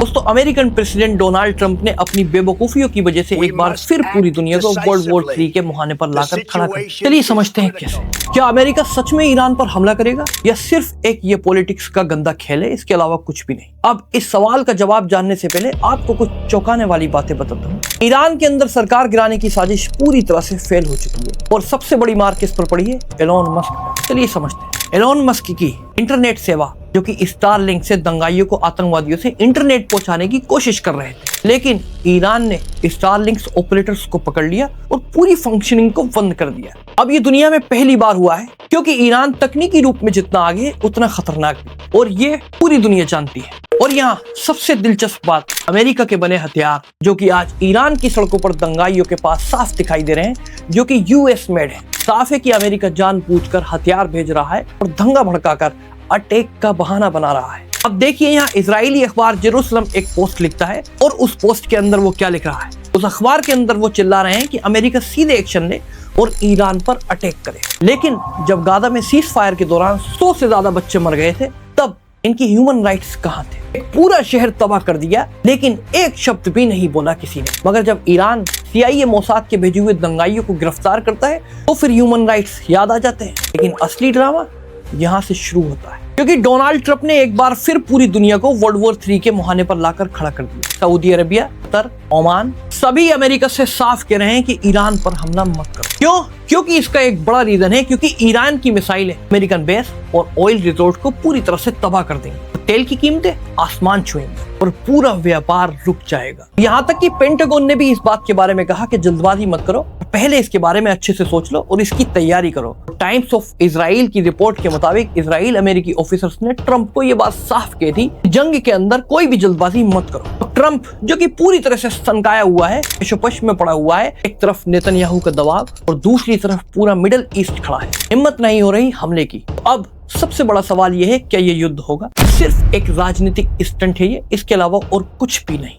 दोस्तों, American president Donald Trump ने अपनी बेवकूफियों की वजह से एक बार फिर पूरी दुनिया को वर्ल्ड वॉर 3 के मुहाने पर लाकर खड़ा कर। चलिए समझते हैं कैसे। क्या अमेरिका सच में ईरान पर हमला करेगा या सिर्फ एक ये पॉलिटिक्स का गंदा खेल है, इसके अलावा कुछ भी नहीं? अब इस सवाल का जवाब जानने से पहले आपको कुछ चौंकाने वाली बातें बताता हूँ। ईरान के अंदर सरकार गिराने की साजिश पूरी तरह से फेल हो चुकी है और सबसे बड़ी मार किस पर पड़ी है? Elon Musk. चलिए समझते हैं। एलोन मस्क की इंटरनेट सेवा, जो कि स्टारलिंक से दंगाइयों को आतंकवादियों से इंटरनेट पहुंचाने की कोशिश कर रहे थे, लेकिन ईरान ने स्टारलिंक्स ऑपरेटर्स को पकड़ लिया और पूरी फंक्शनिंग को बंद कर दिया। अब ये दुनिया में पहली बार हुआ है, क्योंकि ईरान तकनीकी रूप में जितना आगे उतना खतरनाक भी, और ये पूरी दुनिया जानती है। और यहाँ सबसे दिलचस्प बात, अमेरिका के बने हथियार जो कि आज ईरान की सड़कों पर दंगाइयों के पास साफ दिखाई दे रहे हैं, जो कि यूएस मेड है। साफ है कि अमेरिका जानबूझकर हथियार भेज रहा है और दंगा भड़काकर अटैक का बहाना बना रहा है। अब देखिए, यहाँ इजरायली अखबार जेरूसलम एक पोस्ट लिखता है और उस पोस्ट के अंदर वो क्या लिख रहा है। उस अखबार के अंदर वो चिल्ला रहे हैं कि अमेरिका सीधे एक्शन ले और ईरान पर अटैक करे। लेकिन जब गाजा में सीज फायर के दौरान 100 से ज्यादा बच्चे मर गए थे, तब इनकी ह्यूमन राइट्स कहाँ थे? एक पूरा शहर तबाह कर दिया, लेकिन एक शब्द भी नहीं बोला किसी ने। मगर जब ईरान CIA मोसाद के भेजे हुए दंगाइयों को गिरफ्तार करता है, तो फिर ह्यूमन राइट्स याद आ जाते हैं। लेकिन असली ड्रामा यहाँ से शुरू होता है, क्योंकि डोनाल्ड ट्रंप ने एक बार फिर पूरी दुनिया को वर्ल्ड वॉर 3 के मुहाने पर लाकर खड़ा कर दिया। सऊदी अरबिया, कतर, ओमान सभी अमेरिका से साफ कह रहे हैं कि ईरान पर हमला मत करो। क्यों? क्योंकि इसका एक बड़ा रीजन है, क्योंकि ईरान की मिसाइलें अमेरिकन बेस और ऑयल रिजोर्ट को पूरी तरह से तबाह कर देंगी। तेल की कीमतें आसमान छुएंगी और पूरा व्यापार रुक जाएगा। यहाँ तक कि पेंटागन ने भी इस बात के बारे में कहा कि जल्दबाजी मत करो, पहले इसके बारे में अच्छे से सोच लो और इसकी तैयारी करो। टाइम्स ऑफ इजराइल की रिपोर्ट के मुताबिक इजराइल अमेरिकी ऑफिसर्स ने ट्रंप को यह बात साफ कही थी, जंग के अंदर कोई भी जल्दबाजी मत करो। तो ट्रंप, जो कि पूरी तरह से सनकाया हुआ है, पेशोपश में पड़ा हुआ है, एक तरफ नेतन्याहू का दबाव और दूसरी तरफ पूरा मिडिल ईस्ट खड़ा है, हिम्मत नहीं हो रही हमले की। अब सबसे बड़ा सवाल यह है, क्या ये युद्ध होगा? सिर्फ एक राजनीतिक स्टंट है ये, इसके अलावा और कुछ भी नहीं।